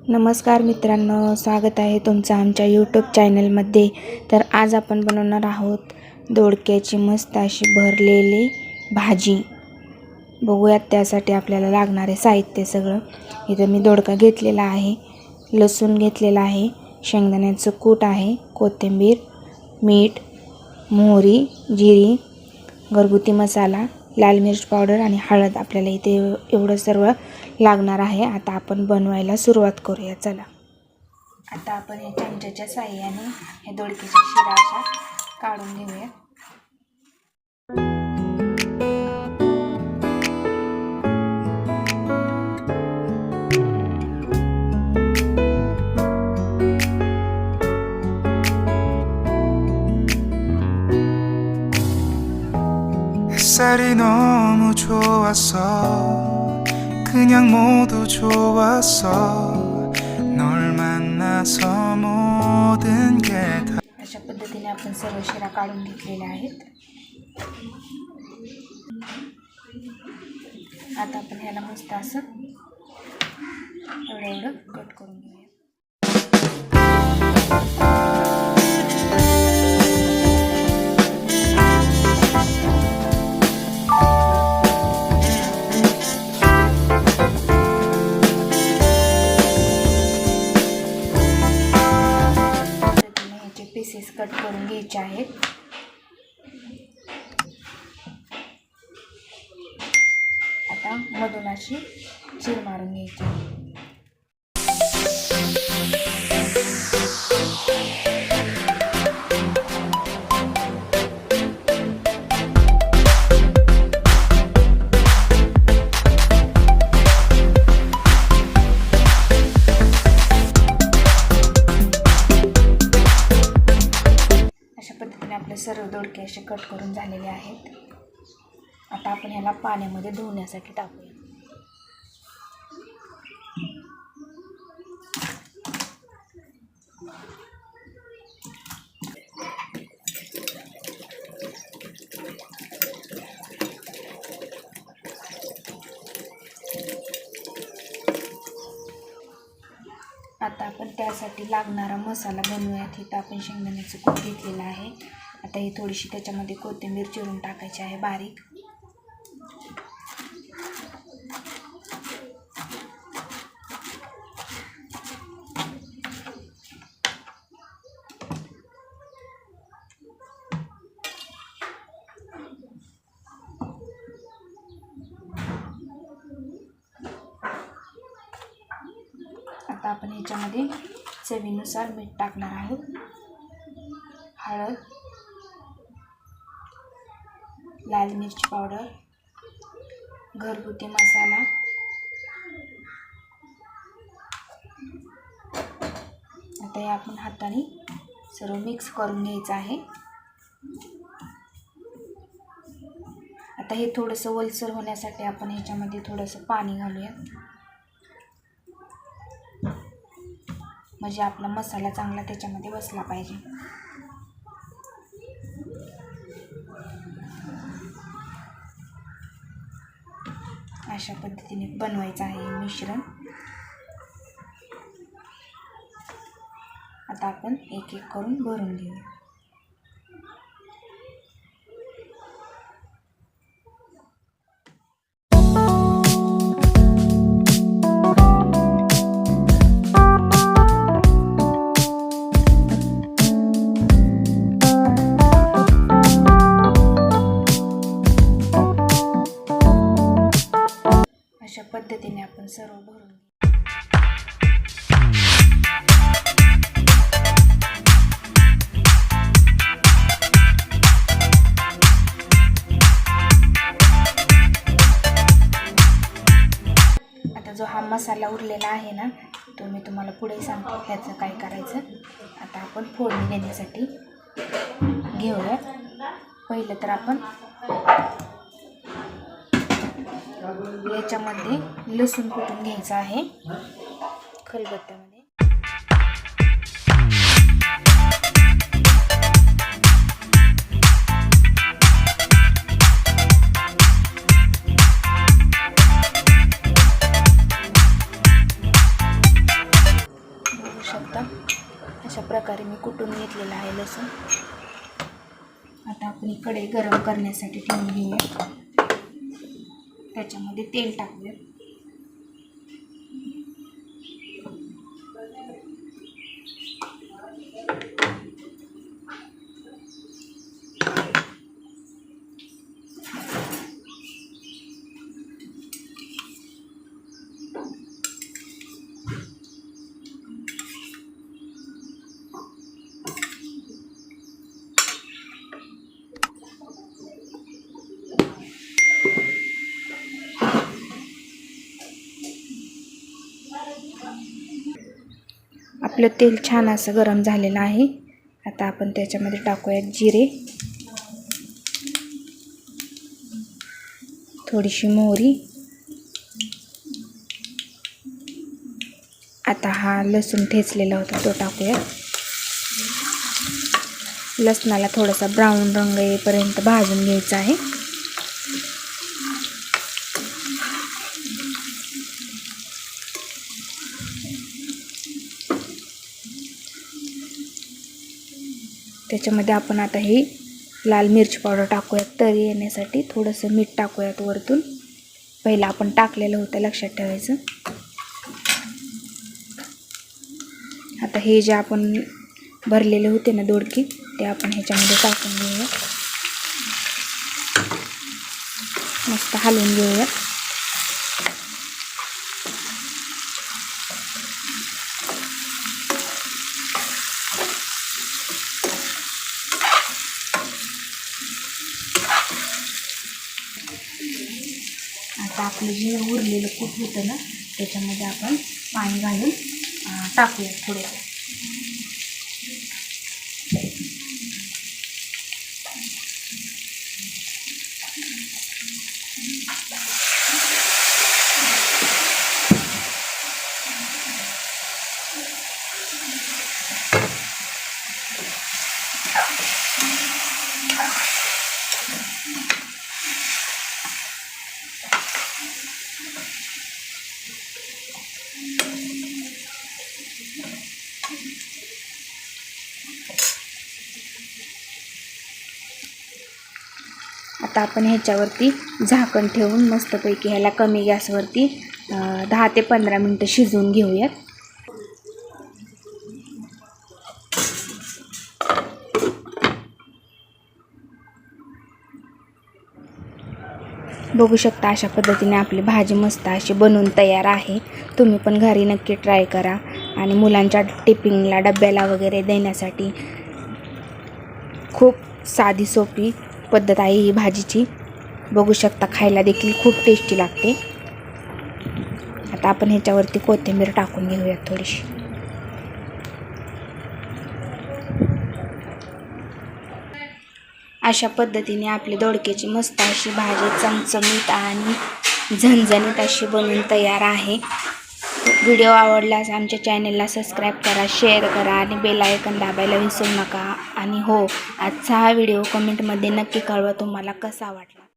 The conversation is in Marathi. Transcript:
नमस्कार मित्रांनो, स्वागत आहे तुमचं आमच्या यूट्यूब चॅनलमध्ये। तर आज आपण बनवणार आहोत दोडक्याची मस्त अशी भरलेली भाजी। बघूयात त्यासाठी आपल्याला लागणारे साहित्य सगळं। इथं मी दोडका घेतलेला आहे, लसूण घेतलेला आहे, शेंगदाण्याचं कूट आहे, कोथिंबीर, मीठ, मोहरी, जिरी, घरगुती मसाला, लाल मिर्च पावडर आणि हळद आपल्याला इथे एवढं सर्व लागणार आहे। आता आपण बनवायला सुरुवात करूया, चला। आता आपण हे चमच्याच्या साहाय्याने हे दोडक्याच्या शिरा अशा काढून घेऊया। 햇살이 너무 좋았어 그냥 모두 좋았어 널 만나서 모든 게 다 अशा पद्धतीने आपण सर्व शिरा काढून घेतलेले आहेत। आता आपण ह्याला मस्त असं एवढं कट करून घेऊया। पीसेस कट करून घ्यायचे आहेत। आता मधून अशी चीर मारून घ्यायची। आपले सर्व दोडके असे कट करून झालेले आहेत। आता आपण ह्याला पाण्यामध्ये धुण्यासाठी टाकूया। आता आपण त्यासाठी लागणारा मसाला बनवूयात। इथं आपण शेंगदाण्याचं कूट घेतलेलं आहे। आता ही थोडीशी त्याच्यामध्ये कोथिंबीर चिरून टाकायची आहे बारीक। आता आपण ह्याच्यामध्ये चवीनुसार मीठ टाकणार आहोत, हळद, लाल मिर्च पावडर, घरगुती मसाला, आता हे आपण हाताने सर्व मिक्स करून घ्यायचं आहे। आता हे थोडंसं ओलसर होण्यासाठी आपण ह्याच्यामध्ये थोडंसं पाणी घालूया, म्हणजे आपला मसाला चांगला त्याच्यामध्ये बसला पाहिजे। अशा पद्धतीने बनवायचं आहे हे मिश्रण। आता आपण एक एक करून भरून घेऊया। अशा पद्धतीने आपण सर्व भरून आता जो हा मसाला उरलेला आहे ना, तो मी तुम्हाला पुढे सांगतो ह्याचं काय करायचं। आता आपण फोडणी देण्यासाठी घेऊया। पहिलं तर आपण याच्यामध्ये लसूण कुटून घ्यायचं आहे खलबत्त्यामध्ये। होता. अशा प्रकारे मी कुटून घेतलेला आहे लसूण. आता आपण कढई गरम करण्यासाठी ठेवून घेऊया. त्याच्यामध्ये तेल टाकूया. आपलं तेल छान असं गरम झालेलं आहे. आता आपण त्याच्यामध्ये टाकूया जिरे, थोडीशी मोहरी. आता हा लसूण ठेचलेला होता तो टाकूया. लसणाला थोडासा ब्राऊन रंग येईपर्यंत भाजून घ्यायचा आहे. त्याच्यामध्ये आपण आता ही लाल मिरची पावडर टाकूयात तरी येण्यासाठी. थोडंसं मीठ टाकूयात वरतून. पहिला आपण टाकलेलं होतं, लक्षात ठेवायचं. आता हे जे आपण भरलेले होते ना दोडके, ते आपण ह्याच्यामध्ये टाकून घेऊया. मस्त हलवून घेऊया. आता आपलं जे उरलेलं कूट होतं ना, त्याच्यामध्ये आपण पाणी घालून टाकूया थोडंसं. आता आपण ह्याच्यावरती झाकण ठेवून मस्तपैकी ह्याला कमी गॅसवरती 10 ते 15 मिनटं शिजवून घेऊयात. बघू शकता अशा पद्धतीने आपली भाजी मस्त अशी बनवून तयार आहे. तुम्ही पण घरी नक्की ट्राय करा. आणि मुलांच्या टिफिनला डब्याला वगैरे देण्यासाठी खूप साधी सोपी पद्धत आहे ही भाजीची. बघू शकता खायला देखील खूप टेस्टी लागते. आता आपण ह्याच्यावरती कोथिंबीर टाकून घेऊयात थोडीशी. अशा पद्धतीने आपली दोडक्याची मस्त अशी भाजी चमचमीत आणि झणझणीत अशी बनवून तयार आहे. व्हिडिओ आवडल्यास आमच्या चॅनलला सबस्क्राईब करा, शेअर करा आणि बेल आयकॉन दाबायला विसरू नका. आणि हो, आजचा हा व्हिडिओ कमेंटमध्ये नक्की कळवा तुम्हाला कसा वाटला.